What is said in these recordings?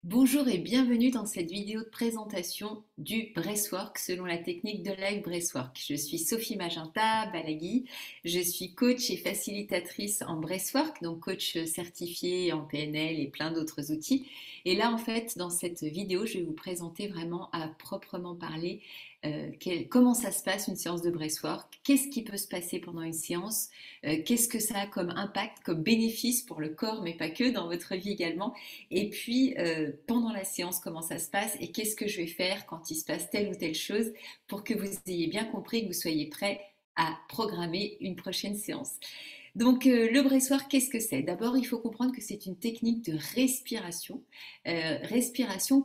Bonjour et bienvenue dans cette vidéo de présentation du Breathwork selon la technique de Live Breathwork. Je suis Sophie Magenta Balagui, je suis coach et facilitatrice en Breathwork, donc coach certifié en PNL et plein d'autres outils. Et là en fait dans cette vidéo je vais vous présenter vraiment à proprement parler comment ça se passe une séance de Breathwork, qu'est-ce qui peut se passer pendant une séance, qu'est-ce que ça a comme impact, comme bénéfice pour le corps mais pas que, dans votre vie également. Et puis, pendant la séance, comment ça se passe et qu'est-ce que je vais faire quand il se passe telle ou telle chose pour que vous ayez bien compris, que vous soyez prêts à programmer une prochaine séance. Donc, le bressoir, qu'est-ce que c'est? D'abord, il faut comprendre que c'est une technique de respiration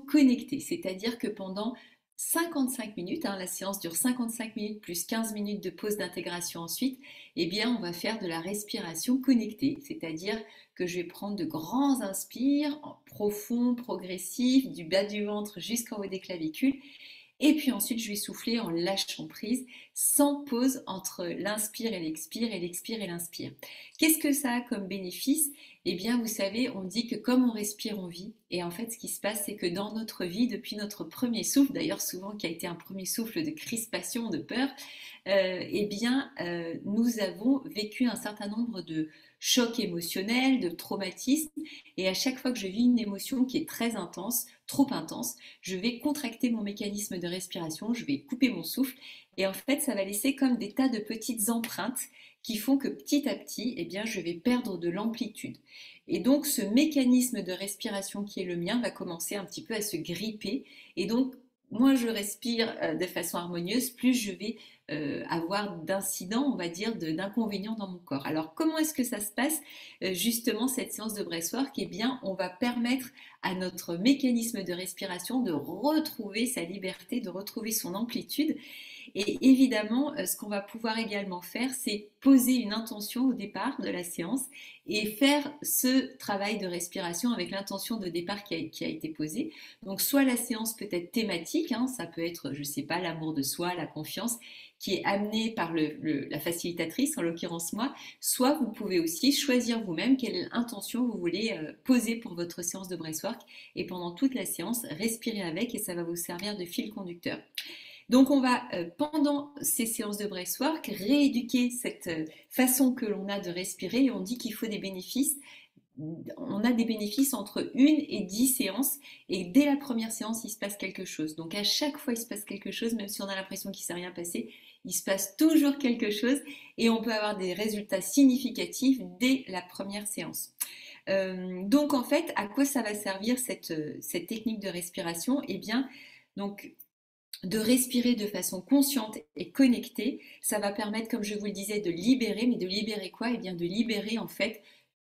connectée, c'est-à-dire que pendant 55 minutes, la séance dure 55 minutes plus 15 minutes de pause d'intégration ensuite, eh bien, on va faire de la respiration connectée, c'est-à-dire que je vais prendre de grands inspires, profonds, progressifs, du bas du ventre jusqu'en haut des clavicules, et puis ensuite, je vais souffler en lâchant prise, sans pause entre l'inspire et l'expire et l'inspire. Qu'est-ce que ça a comme bénéfice? Eh bien, vous savez, on dit que comme on respire, on vit. Et en fait, ce qui se passe, c'est que dans notre vie, depuis notre premier souffle, d'ailleurs souvent qui a été un premier souffle de crispation, de peur, nous avons vécu un certain nombre de chocs émotionnels, de traumatismes. Et à chaque fois que je vis une émotion qui est très intense, trop intense, je vais contracter mon mécanisme de respiration, je vais couper mon souffle et en fait ça va laisser comme des tas de petites empreintes qui font que petit à petit, eh bien, je vais perdre de l'amplitude. Et donc ce mécanisme de respiration qui est le mien va commencer un petit peu à se gripper et donc moins je respire de façon harmonieuse, plus je vais avoir d'incidents, on va dire, d'inconvénients dans mon corps. Alors comment est-ce que ça se passe justement cette séance de breathwork? Eh bien, on va permettre à notre mécanisme de respiration de retrouver sa liberté, de retrouver son amplitude. Et évidemment, ce qu'on va pouvoir également faire, c'est poser une intention au départ de la séance et faire ce travail de respiration avec l'intention de départ qui a été posée. Donc, soit la séance peut être thématique, ça peut être, je ne sais pas, l'amour de soi, la confiance, qui est amenée par la facilitatrice, en l'occurrence moi, soit vous pouvez aussi choisir vous-même quelle intention vous voulez poser pour votre séance de breathwork et pendant toute la séance, respirer avec et ça va vous servir de fil conducteur. Donc on va, pendant ces séances de breathwork, rééduquer cette façon que l'on a de respirer et on dit qu'il faut des bénéfices. On a des bénéfices entre 1 et 10 séances et dès la première séance, il se passe quelque chose. Donc à chaque fois, il se passe quelque chose, même si on a l'impression qu'il ne s'est rien passé, il se passe toujours quelque chose et on peut avoir des résultats significatifs dès la première séance. Donc en fait, à quoi ça va servir cette technique de respiration? Eh bien, donc de respirer de façon consciente et connectée, ça va permettre, comme je vous le disais, de libérer, mais de libérer quoi? Eh bien, de libérer en fait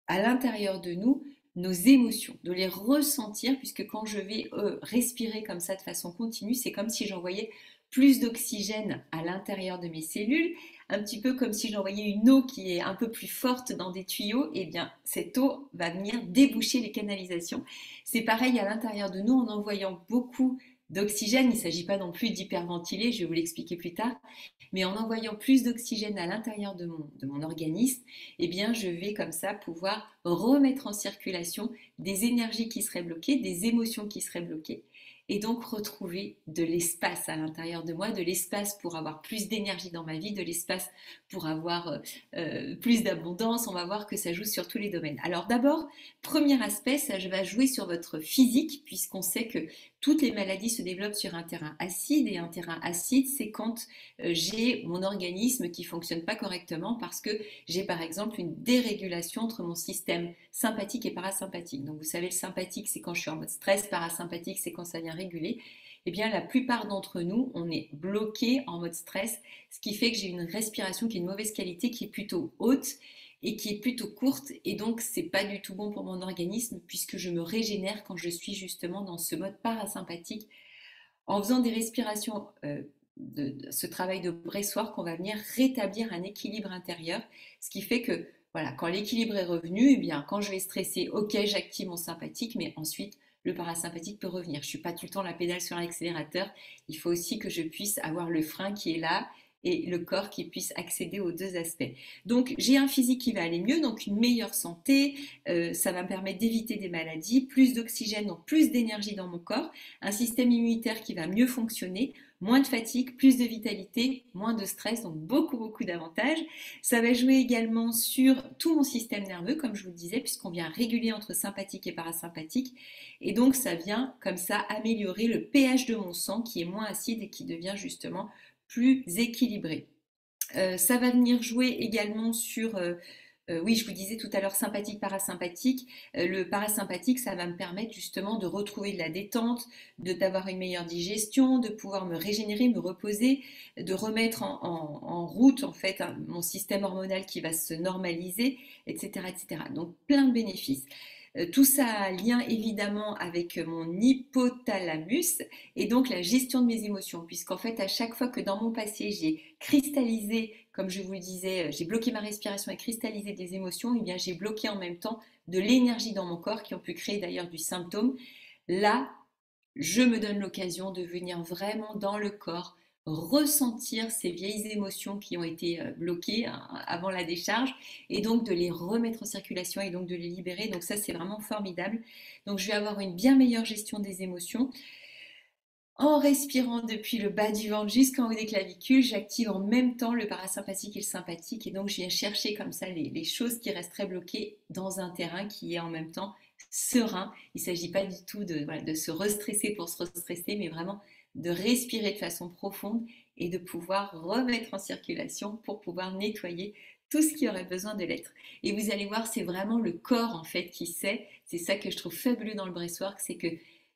à l'intérieur de nous nos émotions, de les ressentir, puisque quand je vais respirer comme ça de façon continue, c'est comme si j'envoyais plus d'oxygène à l'intérieur de mes cellules, un petit peu comme si j'envoyais une eau qui est un peu plus forte dans des tuyaux, et bien cette eau va venir déboucher les canalisations. C'est pareil à l'intérieur de nous en envoyant beaucoup d'oxygène, il ne s'agit pas non plus d'hyperventiler, je vais vous l'expliquer plus tard, mais en envoyant plus d'oxygène à l'intérieur de mon organisme, eh bien, je vais comme ça pouvoir remettre en circulation des énergies qui seraient bloquées, des émotions qui seraient bloquées, et donc retrouver de l'espace à l'intérieur de moi, de l'espace pour avoir plus d'énergie dans ma vie, de l'espace pour avoir plus d'abondance. On va voir que ça joue sur tous les domaines. Alors d'abord, premier aspect, ça va jouer sur votre physique, puisqu'on sait que toutes les maladies se développent sur un terrain acide, et un terrain acide, c'est quand j'ai mon organisme qui ne fonctionne pas correctement parce que j'ai par exemple une dérégulation entre mon système sympathique et parasympathique. Donc vous savez, le sympathique, c'est quand je suis en mode stress, parasympathique, c'est quand ça vient réguler. Eh bien, la plupart d'entre nous, on est bloqué en mode stress, ce qui fait que j'ai une respiration qui est de mauvaise qualité, qui est plutôt haute et qui est plutôt courte, et donc c'est pas du tout bon pour mon organisme puisque je me régénère quand je suis justement dans ce mode parasympathique en faisant des respirations, de ce travail de breathwork, on va venir rétablir un équilibre intérieur, ce qui fait que voilà, quand l'équilibre est revenu, eh bien, quand je vais stresser, ok, j'active mon sympathique, mais ensuite le parasympathique peut revenir. Je ne suis pas tout le temps la pédale sur l'accélérateur. Il faut aussi que je puisse avoir le frein qui est là et le corps qui puisse accéder aux deux aspects. Donc j'ai un physique qui va aller mieux, donc une meilleure santé, ça va me permettre d'éviter des maladies, plus d'oxygène, donc plus d'énergie dans mon corps, un système immunitaire qui va mieux fonctionner, moins de fatigue, plus de vitalité, moins de stress, donc beaucoup d'avantages. Ça va jouer également sur tout mon système nerveux, comme je vous le disais, puisqu'on vient réguler entre sympathique et parasympathique. Et donc ça vient comme ça améliorer le pH de mon sang qui est moins acide et qui devient justement plus équilibré. Ça va venir jouer également sur, oui, je vous disais tout à l'heure sympathique, parasympathique. Le parasympathique, ça va me permettre justement de retrouver de la détente, d'avoir une meilleure digestion, de pouvoir me régénérer, me reposer, de remettre en route en fait mon système hormonal qui va se normaliser, etc., etc. Donc plein de bénéfices. Tout ça a un lien évidemment avec mon hypothalamus et donc la gestion de mes émotions, puisqu'en fait à chaque fois que dans mon passé j'ai cristallisé, comme je vous le disais, j'ai bloqué ma respiration et cristallisé des émotions, et bien j'ai bloqué en même temps de l'énergie dans mon corps qui ont pu créer d'ailleurs du symptôme. Là, je me donne l'occasion de venir vraiment dans le corps ressentir ces vieilles émotions qui ont été bloquées avant la décharge et donc de les remettre en circulation et donc de les libérer. Donc ça, c'est vraiment formidable. Donc je vais avoir une bien meilleure gestion des émotions. En respirant depuis le bas du ventre jusqu'en haut des clavicules, j'active en même temps le parasympathique et le sympathique et donc je viens chercher comme ça les choses qui resteraient bloquées dans un terrain qui est en même temps serein. Il ne s'agit pas du tout voilà, de se restresser pour se restresser, mais vraiment de respirer de façon profonde et de pouvoir remettre en circulation pour pouvoir nettoyer tout ce qui aurait besoin de l'être. Et vous allez voir, c'est vraiment le corps en fait qui sait. C'est ça que je trouve fabuleux dans le breathwork, c'est que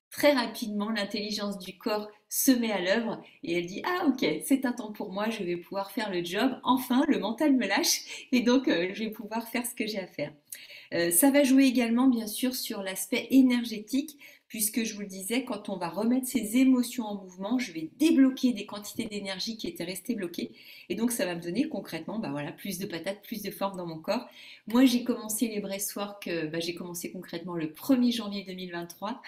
très rapidement, l'intelligence du corps se met à l'œuvre et elle dit ah ok, c'est un temps pour moi, je vais pouvoir faire le job. Enfin, le mental me lâche et donc je vais pouvoir faire ce que j'ai à faire. Ça va jouer également bien sûr sur l'aspect énergétique, puisque je vous le disais, quand on va remettre ses émotions en mouvement, je vais débloquer des quantités d'énergie qui étaient restées bloquées. Et donc ça va me donner concrètement voilà, plus de patates, plus de force dans mon corps. Moi j'ai commencé les breathwork, j'ai commencé concrètement le 1er janvier 2023.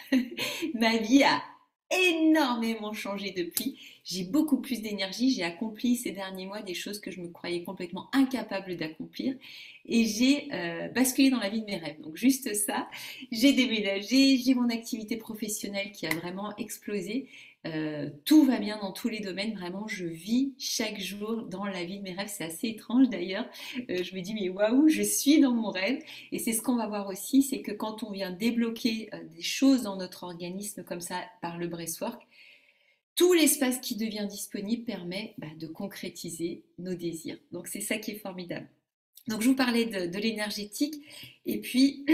Ma vie a énormément changé depuis. J'ai beaucoup plus d'énergie. J'ai accompli ces derniers mois des choses que je me croyais complètement incapable d'accomplir. Et j'ai basculé dans la vie de mes rêves. Donc juste ça, j'ai déménagé, j'ai mon activité professionnelle qui a vraiment explosé. Tout va bien dans tous les domaines. Vraiment, je vis chaque jour dans la vie de mes rêves. C'est assez étrange d'ailleurs. Je me dis, mais waouh, je suis dans mon rêve. Et c'est ce qu'on va voir aussi, c'est que quand on vient débloquer des choses dans notre organisme comme ça par le breathwork, tout l'espace qui devient disponible permet de concrétiser nos désirs. Donc c'est ça qui est formidable. Donc je vous parlais de l'énergétique et puis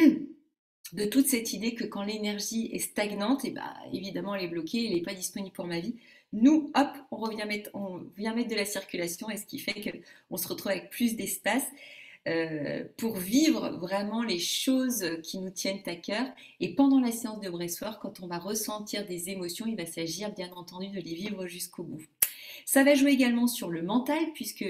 de toute cette idée que quand l'énergie est stagnante, et évidemment elle est bloquée, elle n'est pas disponible pour ma vie. Nous, hop, on vient mettre de la circulation et ce qui fait qu'on se retrouve avec plus d'espace pour vivre vraiment les choses qui nous tiennent à cœur. Et pendant la séance de breathwork, quand on va ressentir des émotions, il va s'agir bien entendu de les vivre jusqu'au bout. Ça va jouer également sur le mental, puisque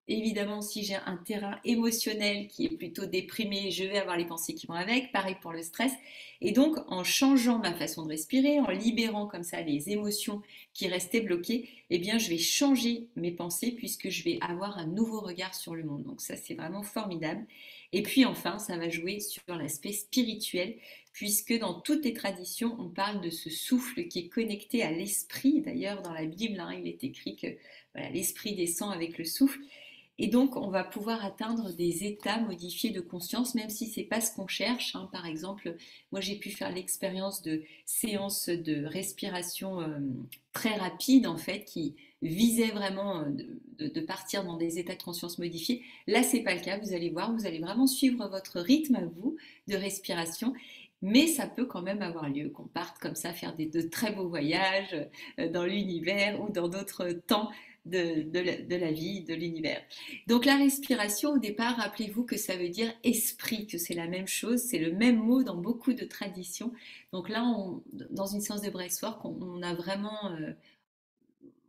évidemment, si j'ai un terrain émotionnel qui est plutôt déprimé, je vais avoir les pensées qui vont avec. Pareil pour le stress. Et donc, en changeant ma façon de respirer, en libérant comme ça les émotions qui restaient bloquées, eh bien, je vais changer mes pensées puisque je vais avoir un nouveau regard sur le monde. Donc ça, c'est vraiment formidable. Et puis enfin, ça va jouer sur l'aspect spirituel, puisque dans toutes les traditions, on parle de ce souffle qui est connecté à l'esprit. D'ailleurs, dans la Bible, il est écrit que voilà, l'esprit descend avec le souffle. Et donc, on va pouvoir atteindre des états modifiés de conscience, même si ce n'est pas ce qu'on cherche. Par exemple, moi, j'ai pu faire l'expérience de séances de respiration très rapides, en fait, qui visaient vraiment de partir dans des états de conscience modifiés. Là, ce n'est pas le cas. Vous allez voir, vous allez vraiment suivre votre rythme à vous de respiration. Mais ça peut quand même avoir lieu, qu'on parte comme ça faire de très beaux voyages dans l'univers ou dans d'autres temps de la vie, de l'univers. Donc la respiration, au départ, rappelez-vous que ça veut dire esprit, que c'est la même chose, c'est le même mot dans beaucoup de traditions. Donc là, dans une séance de breathwork, on a vraiment,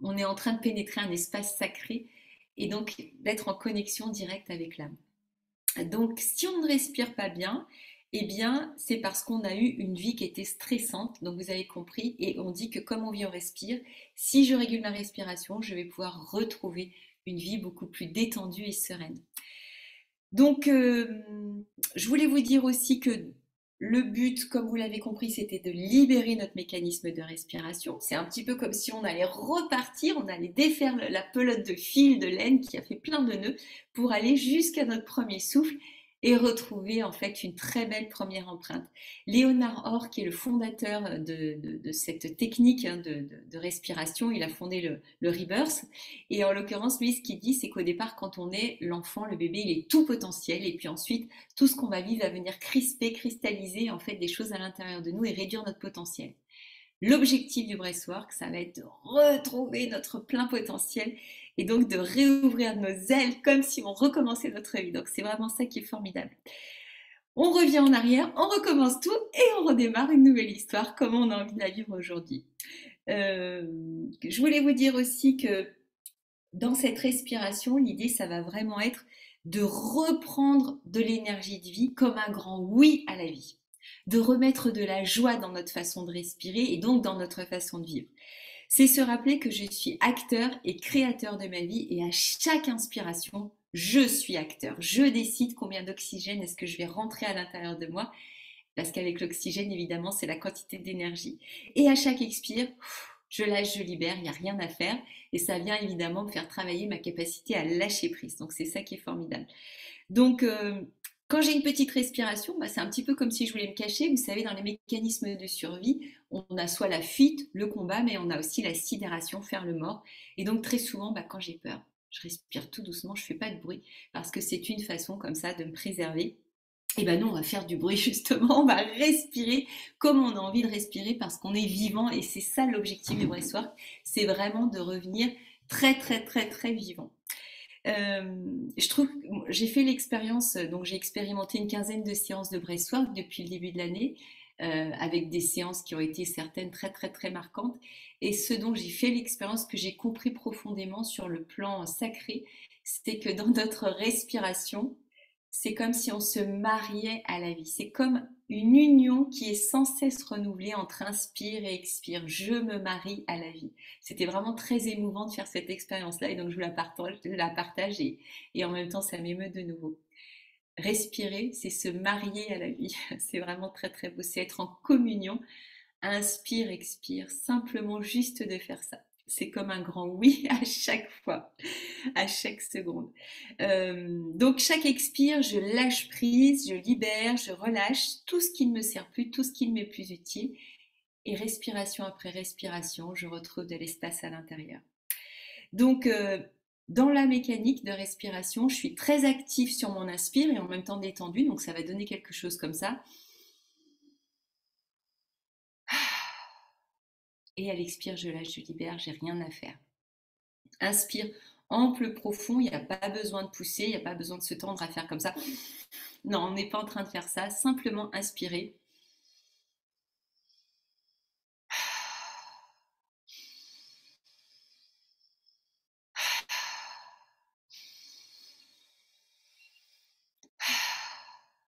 on est en train de pénétrer un espace sacré et donc d'être en connexion directe avec l'âme. Donc si on ne respire pas bien, eh bien, c'est parce qu'on a eu une vie qui était stressante, donc vous avez compris, et on dit que comme on vit, on respire. Si je régule ma respiration, je vais pouvoir retrouver une vie beaucoup plus détendue et sereine. Donc, je voulais vous dire aussi que le but, comme vous l'avez compris, c'était de libérer notre mécanisme de respiration. C'est un petit peu comme si on allait repartir, on allait défaire la pelote de fil de laine qui a fait plein de nœuds pour aller jusqu'à notre premier souffle et retrouver en fait une très belle première empreinte. Léonard Orr, qui est le fondateur de cette technique de respiration, il a fondé le Rebirth. Et en l'occurrence, lui, ce qu'il dit, c'est qu'au départ, quand on est l'enfant, le bébé, il est tout potentiel. Et puis ensuite, tout ce qu'on va vivre va venir crisper, cristalliser en fait des choses à l'intérieur de nous et réduire notre potentiel. L'objectif du breathwork, ça va être de retrouver notre plein potentiel et donc de réouvrir nos ailes comme si on recommençait notre vie. Donc c'est vraiment ça qui est formidable. On revient en arrière, on recommence tout et on redémarre une nouvelle histoire comme on a envie de la vivre aujourd'hui. Je voulais vous dire aussi que dans cette respiration, l'idée, ça va vraiment être de reprendre de l'énergie de vie comme un grand oui à la vie, de remettre de la joie dans notre façon de respirer et donc dans notre façon de vivre. C'est se rappeler que je suis acteur et créateur de ma vie et à chaque inspiration, je suis acteur. Je décide combien d'oxygène est-ce que je vais rentrer à l'intérieur de moi parce qu'avec l'oxygène, évidemment, c'est la quantité d'énergie. Et à chaque expire, je lâche, je libère, il n'y a rien à faire. Et ça vient évidemment me faire travailler ma capacité à lâcher prise. Donc c'est ça qui est formidable. Donc quand j'ai une petite respiration, bah, c'est un petit peu comme si je voulais me cacher. Vous savez, dans les mécanismes de survie, on a soit la fuite, le combat, mais on a aussi la sidération, faire le mort. Et donc très souvent, bah, quand j'ai peur, je respire tout doucement, je ne fais pas de bruit, parce que c'est une façon comme ça de me préserver. Et ben nous, on va faire du bruit justement, on va respirer comme on a envie de respirer parce qu'on est vivant et c'est ça l'objectif du breathwork, c'est vraiment de revenir très très très très vivant. Je trouve, j'ai fait l'expérience, donc j'ai expérimenté une quinzaine de séances de breathwork depuis le début de l'année, avec des séances qui ont été certaines très très très marquantes. Et ce dont j'ai fait l'expérience que j'ai compris profondément sur le plan sacré, c'est que dans notre respiration, c'est comme si on se mariait à la vie. C'est comme une union qui est sans cesse renouvelée entre inspire et expire. Je me marie à la vie. C'était vraiment très émouvant de faire cette expérience-là et donc je vous la partage et en même temps ça m'émeut de nouveau. Respirer, c'est se marier à la vie. C'est vraiment très très beau. C'est être en communion. Inspire, expire. Simplement juste de faire ça. C'est comme un grand oui à chaque fois, à chaque seconde. Donc chaque expire, je lâche prise, je libère, je relâche tout ce qui ne me sert plus, tout ce qui ne m'est plus utile. Et respiration après respiration, je retrouve de l'espace à l'intérieur. Donc dans la mécanique de respiration, je suis très active sur mon inspire et en même temps détendue, donc ça va donner quelque chose comme ça. Et à l'expire, je lâche, je libère, j'ai rien à faire. Inspire ample, profond, il n'y a pas besoin de pousser, il n'y a pas besoin de se tendre à faire comme ça. Non, on n'est pas en train de faire ça, simplement inspirer.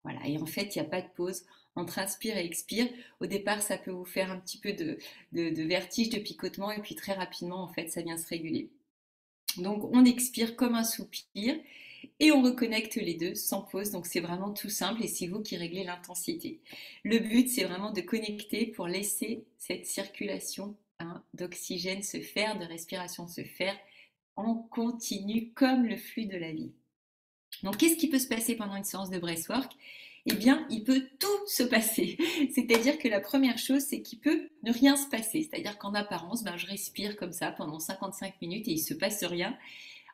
Voilà, et en fait, il n'y a pas de pause entre inspire et expire. Au départ, ça peut vous faire un petit peu de vertige, de picotement, et puis très rapidement, en fait, ça vient se réguler. Donc, on expire comme un soupir et on reconnecte les deux sans pause. Donc, c'est vraiment tout simple et c'est vous qui réglez l'intensité. Le but, c'est vraiment de connecter pour laisser cette circulation d'oxygène se faire, de respiration se faire en continu comme le flux de la vie. Donc, qu'est-ce qui peut se passer pendant une séance de breathwork? Eh bien, il peut tout se passer. C'est-à-dire que la première chose, c'est qu'il peut ne rien se passer. C'est-à-dire qu'en apparence, je respire comme ça pendant 55 minutes et il ne se passe rien.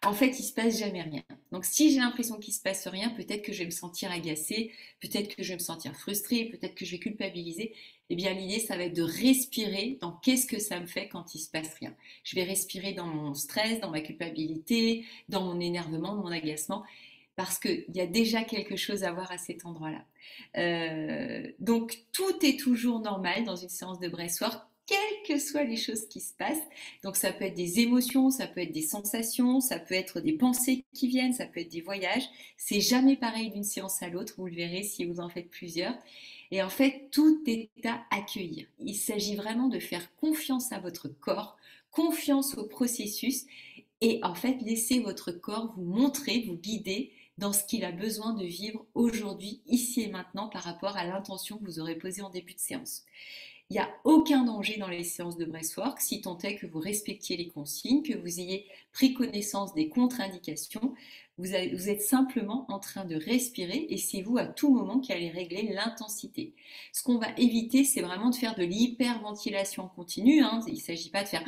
En fait, il ne se passe jamais rien. Donc, si j'ai l'impression qu'il ne se passe rien, peut-être que je vais me sentir agacée, peut-être que je vais me sentir frustrée, peut-être que je vais culpabiliser. Eh bien, l'idée, ça va être de respirer dans qu'est-ce que ça me fait quand il ne se passe rien. Je vais respirer dans mon stress, dans ma culpabilité, dans mon énervement, mon agacement parce qu'il y a déjà quelque chose à voir à cet endroit-là. Donc tout est toujours normal dans une séance de breathwork, quelles que soient les choses qui se passent. Donc ça peut être des émotions, ça peut être des sensations, ça peut être des pensées qui viennent, ça peut être des voyages. C'est jamais pareil d'une séance à l'autre, vous le verrez si vous en faites plusieurs. Et en fait, tout est à accueillir. Il s'agit vraiment de faire confiance à votre corps, confiance au processus Et en fait, laissez votre corps vous montrer, vous guider dans ce qu'il a besoin de vivre aujourd'hui, ici et maintenant, par rapport à l'intention que vous aurez posée en début de séance. Il n'y a aucun danger dans les séances de breathwork si tant est que vous respectiez les consignes, que vous ayez pris connaissance des contre-indications. Vous êtes simplement en train de respirer et c'est vous à tout moment qui allez régler l'intensité. Ce qu'on va éviter, c'est vraiment de faire de l'hyperventilation continue. Il ne s'agit pas de faire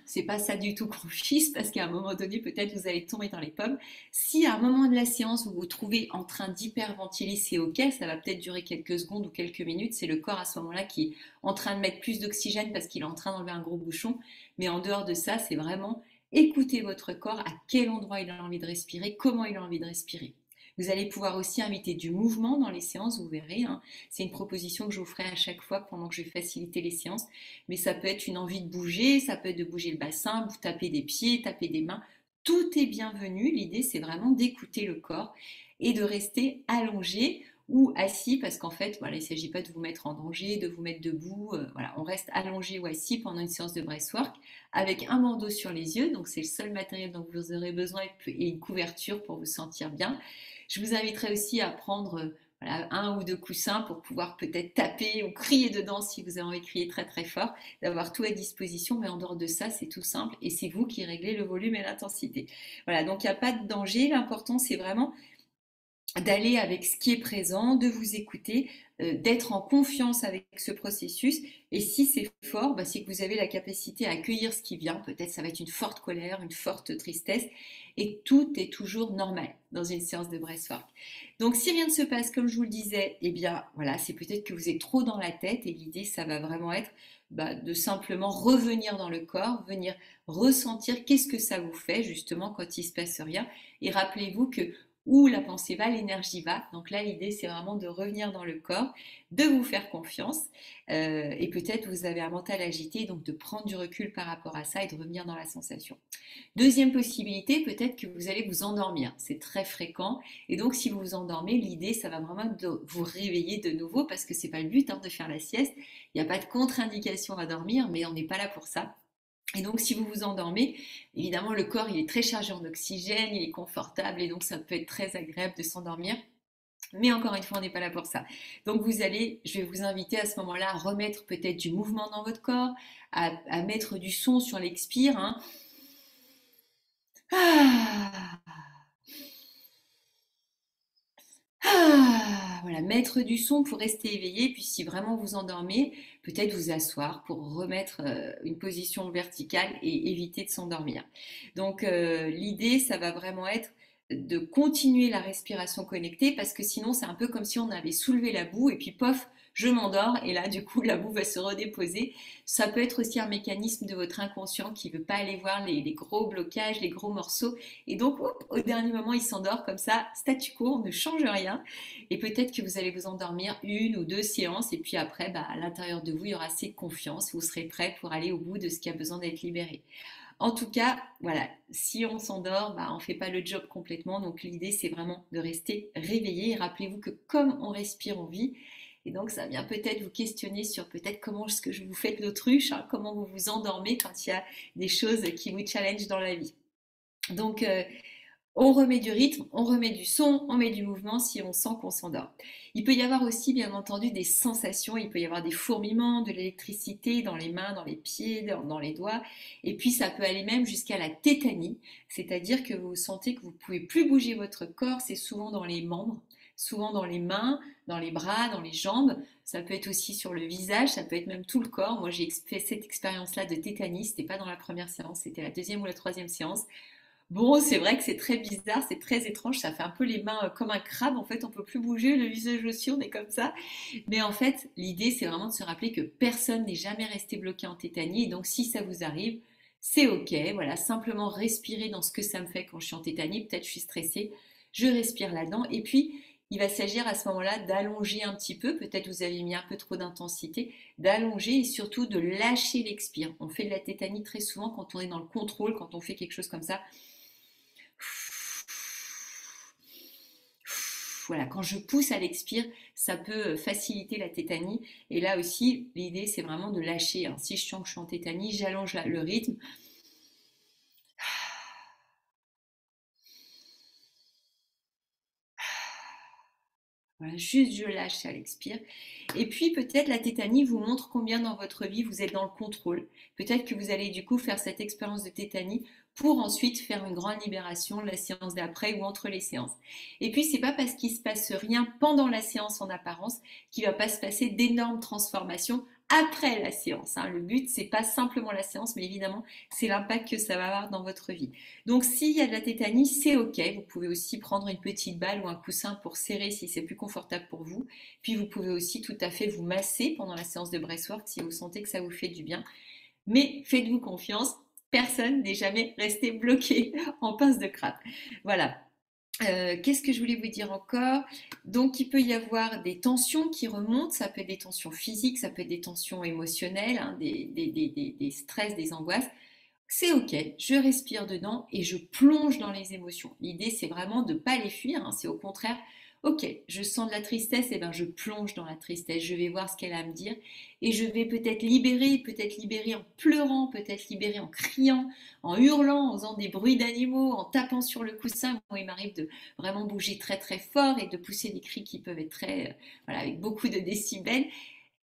c'est pas ça du tout qu'on vise parce qu'à un moment donné, peut-être vous allez tomber dans les pommes. Si à un moment de la séance, vous vous trouvez en train d'hyperventiler, c'est ok, ça va peut-être durer quelques secondes ou quelques minutes. C'est le corps à ce moment-là qui est en train de mettre plus d'oxygène parce qu'il est en train d'enlever un gros bouchon. Mais en dehors de ça, c'est vraiment écouter votre corps, à quel endroit il a envie de respirer, comment il a envie de respirer. Vous allez pouvoir aussi inviter du mouvement dans les séances, vous verrez. C'est une proposition que je vous ferai à chaque fois pendant que je vais faciliter les séances. Mais ça peut être une envie de bouger, ça peut être de bouger le bassin, vous taper des pieds, taper des mains. Tout est bienvenu. L'idée, c'est vraiment d'écouter le corps et de rester allongé ou assis parce qu'en fait, voilà, il ne s'agit pas de vous mettre en danger, de vous mettre debout. Voilà, on reste allongé ou assis pendant une séance de breathwork avec un bandeau sur les yeux. Donc, c'est le seul matériel dont vous aurez besoin et une couverture pour vous sentir bien. Je vous inviterai aussi à prendre voilà, un ou deux coussins pour pouvoir peut-être taper ou crier dedans si vous avez envie de crier très très fort, d'avoir tout à disposition, mais en dehors de ça, c'est tout simple et c'est vous qui réglez le volume et l'intensité. Voilà, donc il n'y a pas de danger, l'important c'est vraiment d'aller avec ce qui est présent, de vous écouter, d'être en confiance avec ce processus. Et si c'est fort, c'est que vous avez la capacité à accueillir ce qui vient. Peut-être ça va être une forte colère, une forte tristesse. Et tout est toujours normal dans une séance de breathwork. Donc si rien ne se passe comme je vous le disais, eh bien voilà, c'est peut-être que vous êtes trop dans la tête. Et l'idée, ça va vraiment être de simplement revenir dans le corps, venir ressentir qu'est-ce que ça vous fait justement quand il se passe rien. Et rappelez-vous que où la pensée va, l'énergie va. Donc là, l'idée, c'est vraiment de revenir dans le corps, de vous faire confiance. Et peut-être vous avez un mental agité, donc de prendre du recul par rapport à ça et de revenir dans la sensation. Deuxième possibilité, peut-être que vous allez vous endormir. C'est très fréquent. Et donc, si vous vous endormez, l'idée, ça va vraiment être de vous réveiller de nouveau parce que c'est pas le but de faire la sieste. Il n'y a pas de contre-indication à dormir, mais on n'est pas là pour ça. Et donc, si vous vous endormez, évidemment, le corps, il est très chargé en oxygène, il est confortable et donc ça peut être très agréable de s'endormir. Mais encore une fois, on n'est pas là pour ça. Donc, je vais vous inviter à ce moment-là à remettre peut-être du mouvement dans votre corps, à mettre du son sur l'expire. Ah, voilà, mettre du son pour rester éveillé. Puis si vraiment vous endormez, peut-être vous asseoir pour remettre une position verticale et éviter de s'endormir. Donc l'idée, ça va vraiment être de continuer la respiration connectée parce que sinon c'est un peu comme si on avait soulevé la boue et puis pof, je m'endors et là du coup la boue va se redéposer. Ça peut être aussi un mécanisme de votre inconscient qui ne veut pas aller voir les gros blocages, les gros morceaux et donc au dernier moment il s'endort comme ça, statu quo, on ne change rien et peut-être que vous allez vous endormir une ou deux séances et puis après à l'intérieur de vous il y aura assez de confiance, vous serez prêt pour aller au bout de ce qui a besoin d'être libéré. En tout cas, voilà, si on s'endort, on ne fait pas le job complètement. Donc l'idée, c'est vraiment de rester réveillé. Et rappelez-vous que comme on respire, on vit. Et donc ça vient peut-être vous questionner sur peut-être comment est-ce que vous faites l'autruche, comment vous vous endormez quand il y a des choses qui vous challengent dans la vie. Donc on remet du rythme, on remet du son, on met du mouvement si on sent qu'on s'endort. Il peut y avoir aussi, bien entendu, des sensations. Il peut y avoir des fourmillements, de l'électricité dans les mains, dans les pieds, dans les doigts. Et puis, ça peut aller même jusqu'à la tétanie. C'est-à-dire que vous sentez que vous ne pouvez plus bouger votre corps. C'est souvent dans les membres, souvent dans les mains, dans les bras, dans les jambes. Ça peut être aussi sur le visage, ça peut être même tout le corps. Moi, j'ai fait cette expérience-là de tétanie. C'était pas dans la première séance, c'était la deuxième ou la troisième séance. Bon, c'est vrai que c'est très bizarre, c'est très étrange, ça fait un peu les mains comme un crabe, en fait on peut plus bouger, le visage aussi, on est comme ça. Mais en fait, l'idée c'est vraiment de se rappeler que personne n'est jamais resté bloqué en tétanie, et donc si ça vous arrive, c'est ok, voilà, simplement respirer dans ce que ça me fait quand je suis en tétanie, peut-être je suis stressée, je respire là-dedans, et puis il va s'agir à ce moment-là d'allonger un petit peu, peut-être vous avez mis un peu trop d'intensité, d'allonger et surtout de lâcher l'expire. On fait de la tétanie très souvent quand on est dans le contrôle, quand on fait quelque chose comme ça. Voilà, quand je pousse à l'expire, ça peut faciliter la tétanie. Et là aussi, l'idée, c'est vraiment de lâcher. Si je sens que je suis en tétanie, j'allonge le rythme. Voilà, juste je lâche, elle expire. Et puis peut-être la tétanie vous montre combien dans votre vie vous êtes dans le contrôle. Peut-être que vous allez du coup faire cette expérience de tétanie pour ensuite faire une grande libération la séance d'après ou entre les séances. Et puis c'est pas parce qu'il se passe rien pendant la séance en apparence qu'il va pas se passer d'énormes transformations après la séance, hein. Le but c'est pas simplement la séance, mais évidemment c'est l'impact que ça va avoir dans votre vie. Donc s'il y a de la tétanie, c'est ok. Vous pouvez aussi prendre une petite balle ou un coussin pour serrer si c'est plus confortable pour vous. Puis vous pouvez aussi tout à fait vous masser pendant la séance de breathwork si vous sentez que ça vous fait du bien. Mais faites-vous confiance, personne n'est jamais resté bloqué en pince de crabe. Voilà. Qu'est-ce que je voulais vous dire encore? Donc, il peut y avoir des tensions qui remontent, ça peut être des tensions physiques, ça peut être des tensions émotionnelles, hein, des stress, des angoisses. C'est ok, je respire dedans et je plonge dans les émotions. L'idée, c'est vraiment de ne pas les fuir, hein, c'est au contraire, ok, je sens de la tristesse, et ben je plonge dans la tristesse, je vais voir ce qu'elle a à me dire et je vais peut-être libérer en pleurant, peut-être libérer en criant, en hurlant, en faisant des bruits d'animaux, en tapant sur le coussin. Moi, il m'arrive de vraiment bouger très très fort et de pousser des cris qui peuvent être très, voilà, avec beaucoup de décibels.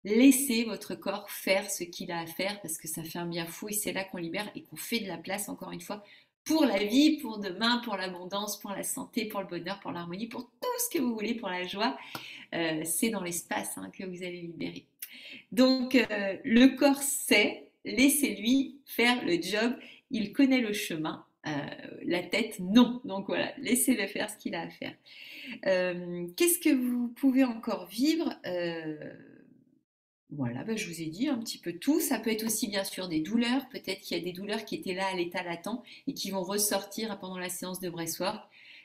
Laissez votre corps faire ce qu'il a à faire parce que ça fait un bien fou et c'est là qu'on libère et qu'on fait de la place, encore une fois, pour la vie, pour demain, pour l'abondance, pour la santé, pour le bonheur, pour l'harmonie, pour tout ce que vous voulez, pour la joie. C'est dans l'espace, hein, que vous allez libérer. Donc, le corps sait, laissez-lui faire le job, il connaît le chemin. La tête, non. Donc voilà, laissez-le faire ce qu'il a à faire. Qu'est-ce que vous pouvez encore vivre? Voilà, bah, je vous ai dit un petit peu tout. Ça peut être aussi bien sûr des douleurs. Peut-être qu'il y a des douleurs qui étaient là à l'état latent et qui vont ressortir pendant la séance de breathwork.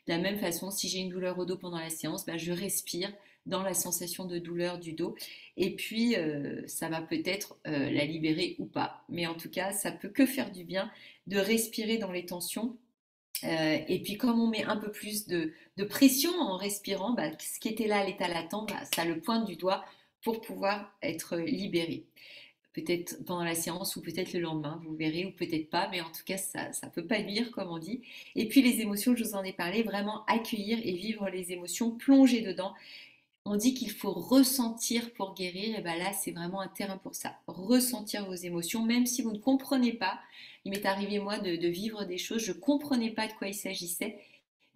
De la même façon, si j'ai une douleur au dos pendant la séance, bah, je respire dans la sensation de douleur du dos. Et puis, ça va peut-être la libérer ou pas. Mais en tout cas, ça peut que faire du bien de respirer dans les tensions. Et puis comme on met un peu plus de pression en respirant, bah, ce qui était là à l'état latent, bah, ça le pointe du doigt pour pouvoir être libéré. Peut-être pendant la séance ou peut-être le lendemain, vous verrez, ou peut-être pas, mais en tout cas, ça ne peut pas nuire, comme on dit. Et puis les émotions, je vous en ai parlé, vraiment accueillir et vivre les émotions, plonger dedans. On dit qu'il faut ressentir pour guérir, et bien là, c'est vraiment un terrain pour ça. Ressentir vos émotions, même si vous ne comprenez pas. Il m'est arrivé, moi, de vivre des choses, je ne comprenais pas de quoi il s'agissait,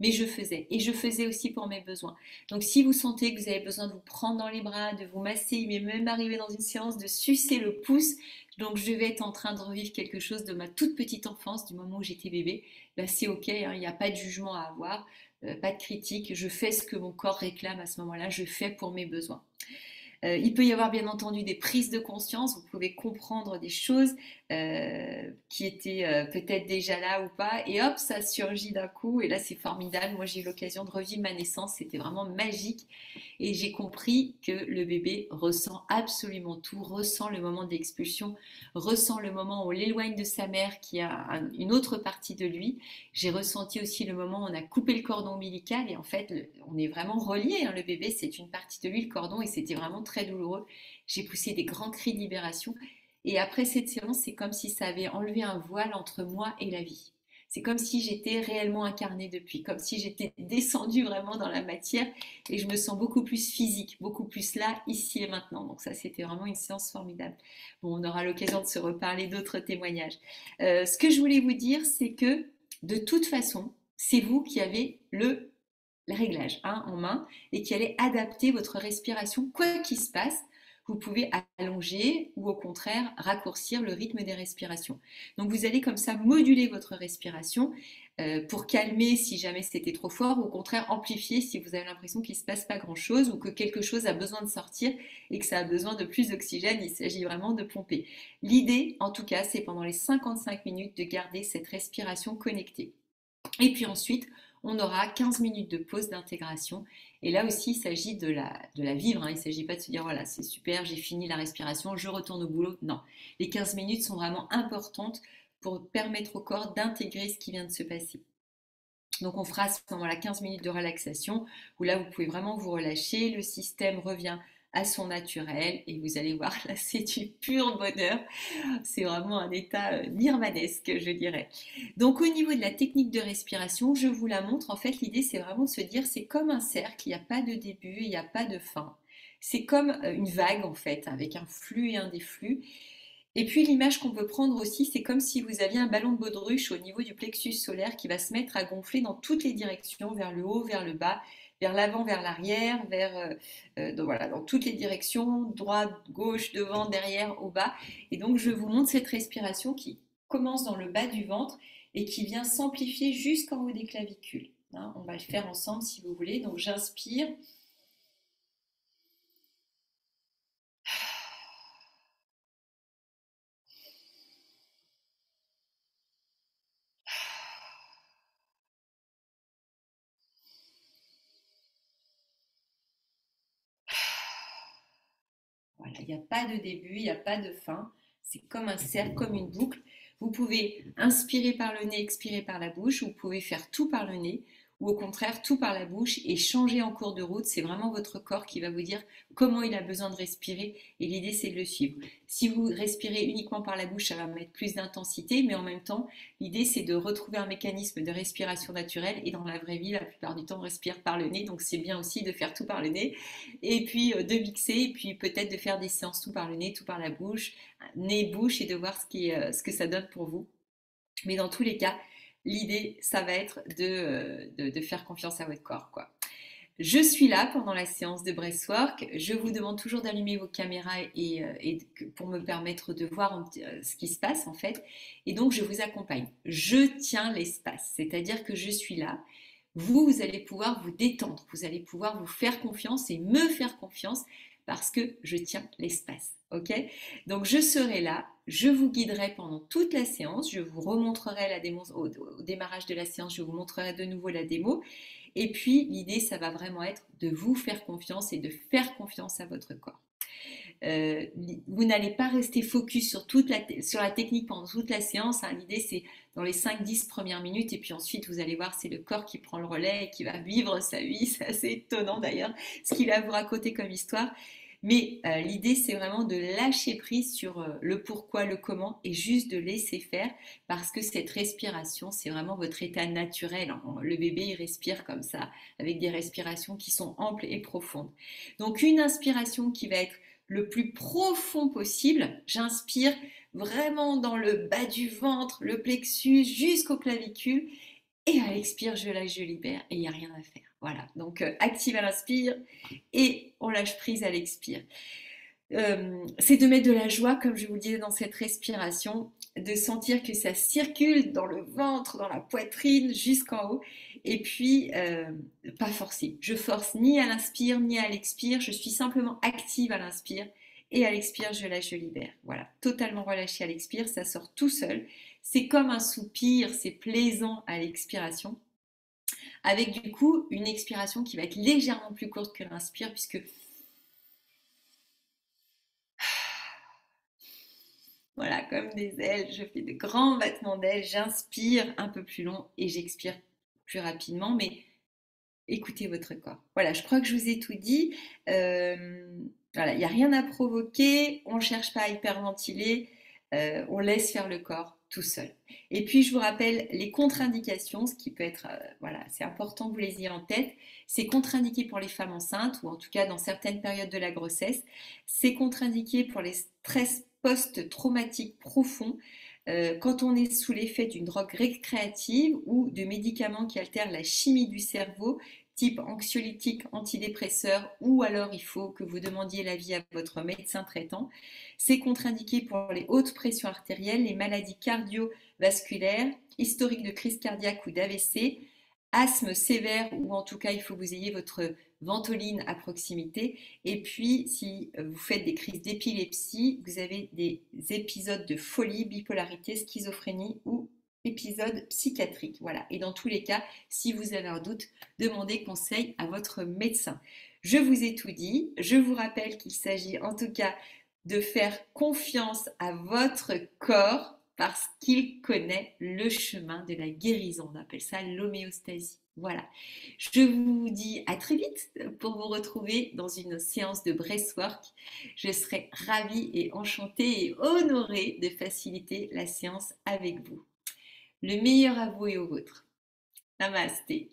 mais je faisais. Et je faisais aussi pour mes besoins. Donc si vous sentez que vous avez besoin de vous prendre dans les bras, de vous masser, il m'est même arrivé dans une séance de sucer le pouce, donc je vais être en train de revivre quelque chose de ma toute petite enfance, du moment où j'étais bébé, ben c'est ok, hein, il n'y a pas de jugement à avoir, pas de critique, je fais ce que mon corps réclame à ce moment-là, je fais pour mes besoins. Il peut y avoir bien entendu des prises de conscience, vous pouvez comprendre des choses qui étaient peut-être déjà là ou pas, et hop, ça surgit d'un coup, et là c'est formidable. Moi j'ai eu l'occasion de revivre ma naissance, c'était vraiment magique, et j'ai compris que le bébé ressent absolument tout, ressent le moment d'expulsion, ressent le moment où on l'éloigne de sa mère qui a une autre partie de lui. J'ai ressenti aussi le moment où on a coupé le cordon ombilical, et en fait on est vraiment relié, hein, le bébé c'est une partie de lui, le cordon, et c'était vraiment très douloureux. J'ai poussé des grands cris de libération. Et après cette séance, c'est comme si ça avait enlevé un voile entre moi et la vie. C'est comme si j'étais réellement incarnée depuis, comme si j'étais descendue vraiment dans la matière et je me sens beaucoup plus physique, beaucoup plus là, ici et maintenant. Donc ça, c'était vraiment une séance formidable. Bon, on aura l'occasion de se reparler d'autres témoignages. Ce que je voulais vous dire, c'est que de toute façon, c'est vous qui avez le réglage, hein, en main et qui allez adapter votre respiration quoi qu'il se passe. Vous pouvez allonger ou au contraire raccourcir le rythme des respirations. Donc vous allez comme ça moduler votre respiration pour calmer si jamais c'était trop fort ou au contraire amplifier si vous avez l'impression qu'il ne se passe pas grand-chose ou que quelque chose a besoin de sortir et que ça a besoin de plus d'oxygène. Il s'agit vraiment de pomper. L'idée en tout cas c'est pendant les 55 minutes de garder cette respiration connectée. Et puis ensuite, on aura 15 minutes de pause d'intégration. Et là aussi, il s'agit de la vivre, hein. Il ne s'agit pas de se dire, voilà, c'est super, j'ai fini la respiration, je retourne au boulot. Non, les 15 minutes sont vraiment importantes pour permettre au corps d'intégrer ce qui vient de se passer. Donc on fera à ce moment-là 15 minutes de relaxation, où là, vous pouvez vraiment vous relâcher. Le système revient à son naturel et vous allez voir, là c'est du pur bonheur, c'est vraiment un état nirvanesque je dirais. Donc au niveau de la technique de respiration, je vous la montre, en fait l'idée c'est vraiment de se dire c'est comme un cercle, il n'y a pas de début, il n'y a pas de fin. C'est comme une vague en fait, avec un flux et un déflux. Et puis l'image qu'on peut prendre aussi, c'est comme si vous aviez un ballon de baudruche au niveau du plexus solaire qui va se mettre à gonfler dans toutes les directions, vers le haut, vers le bas, vers l'avant, vers l'arrière, donc voilà, dans toutes les directions, droite, gauche, devant, derrière, au bas. Et donc je vous montre cette respiration qui commence dans le bas du ventre et qui vient s'amplifier jusqu'en haut des clavicules. Hein, on va le faire ensemble si vous voulez. Donc j'inspire. Voilà, il n'y a pas de début, il n'y a pas de fin. C'est comme un cercle, comme une boucle. Vous pouvez inspirer par le nez, expirer par la bouche. Vous pouvez faire tout par le nez ou au contraire tout par la bouche et changer en cours de route. C'est vraiment votre corps qui va vous dire comment il a besoin de respirer et l'idée c'est de le suivre. Si vous respirez uniquement par la bouche, ça va mettre plus d'intensité, mais en même temps, l'idée c'est de retrouver un mécanisme de respiration naturelle et dans la vraie vie, la plupart du temps, on respire par le nez, donc c'est bien aussi de faire tout par le nez et puis de mixer et puis peut-être de faire des séances tout par le nez, tout par la bouche, nez-bouche et de voir ce que ça donne pour vous. Mais dans tous les cas, l'idée, ça va être de faire confiance à votre corps, quoi. Je suis là pendant la séance de breathwork. Je vous demande toujours d'allumer vos caméras pour me permettre de voir ce qui se passe en fait. Et donc, je vous accompagne. Je tiens l'espace, c'est-à-dire que je suis là. Vous allez pouvoir vous détendre, vous allez pouvoir vous faire confiance et me faire confiance parce que je tiens l'espace. Ok? Donc je serai là, je vous guiderai pendant toute la séance, je vous remontrerai la démo au démarrage de la séance, je vous montrerai de nouveau la démo. Et puis l'idée, ça va vraiment être de vous faire confiance et de faire confiance à votre corps. Euh, vous n'allez pas rester focus sur la technique pendant toute la séance. Hein. L'idée, c'est dans les 5-10 premières minutes. Et puis ensuite, vous allez voir, c'est le corps qui prend le relais et qui va vivre sa vie. C'est assez étonnant d'ailleurs, ce qu'il a à vous raconter comme histoire. Mais l'idée, c'est vraiment de lâcher prise sur le pourquoi, le comment et juste de laisser faire parce que cette respiration, c'est vraiment votre état naturel. Hein. Le bébé, il respire comme ça, avec des respirations qui sont amples et profondes. Donc, une inspiration qui va être le plus profond possible. J'inspire vraiment dans le bas du ventre, le plexus, jusqu'au clavicule. Et à l'expire, je lâche, je libère et il n'y a rien à faire. Voilà, donc active à l'inspire et on lâche prise à l'expire. C'est de mettre de la joie, comme je vous le disais, dans cette respiration, de sentir que ça circule dans le ventre, dans la poitrine, jusqu'en haut. Et puis, pas forcer. Je force ni à l'inspire, ni à l'expire. Je suis simplement active à l'inspire. Et à l'expire, je lâche, je libère. Voilà, totalement relâché à l'expire, ça sort tout seul. C'est comme un soupir, c'est plaisant à l'expiration. Avec du coup une expiration qui va être légèrement plus courte que l'inspire, puisque voilà, comme des ailes, je fais de grands battements d'ailes, j'inspire un peu plus long et j'expire plus rapidement, mais écoutez votre corps. Voilà, je crois que je vous ai tout dit. Voilà, il n'y a rien à provoquer, on ne cherche pas à hyperventiler, on laisse faire le corps tout seul. Et puis je vous rappelle les contre-indications, ce qui peut être, voilà, c'est important que vous les ayez en tête. C'est contre-indiqué pour les femmes enceintes ou en tout cas dans certaines périodes de la grossesse. C'est contre-indiqué pour les stress post-traumatiques profonds. Quand on est sous l'effet d'une drogue récréative ou de médicaments qui altèrent la chimie du cerveau, type anxiolytique, antidépresseur, ou alors il faut que vous demandiez l'avis à votre médecin traitant. C'est contre-indiqué pour les hautes pressions artérielles, les maladies cardiovasculaires, historique de crise cardiaque ou d'AVC, asthme sévère, ou en tout cas il faut que vous ayez votre ventoline à proximité. Et puis, si vous faites des crises d'épilepsie, vous avez des épisodes de folie, bipolarité, schizophrénie ou épisodes psychiatriques. Voilà. Et dans tous les cas, si vous avez un doute, demandez conseil à votre médecin. Je vous ai tout dit. Je vous rappelle qu'il s'agit en tout cas de faire confiance à votre corps parce qu'il connaît le chemin de la guérison. On appelle ça l'homéostasie. Voilà. Je vous dis à très vite pour vous retrouver dans une séance de breathwork. Je serai ravie et enchantée et honorée de faciliter la séance avec vous. Le meilleur à vous et aux vôtres. Namasté.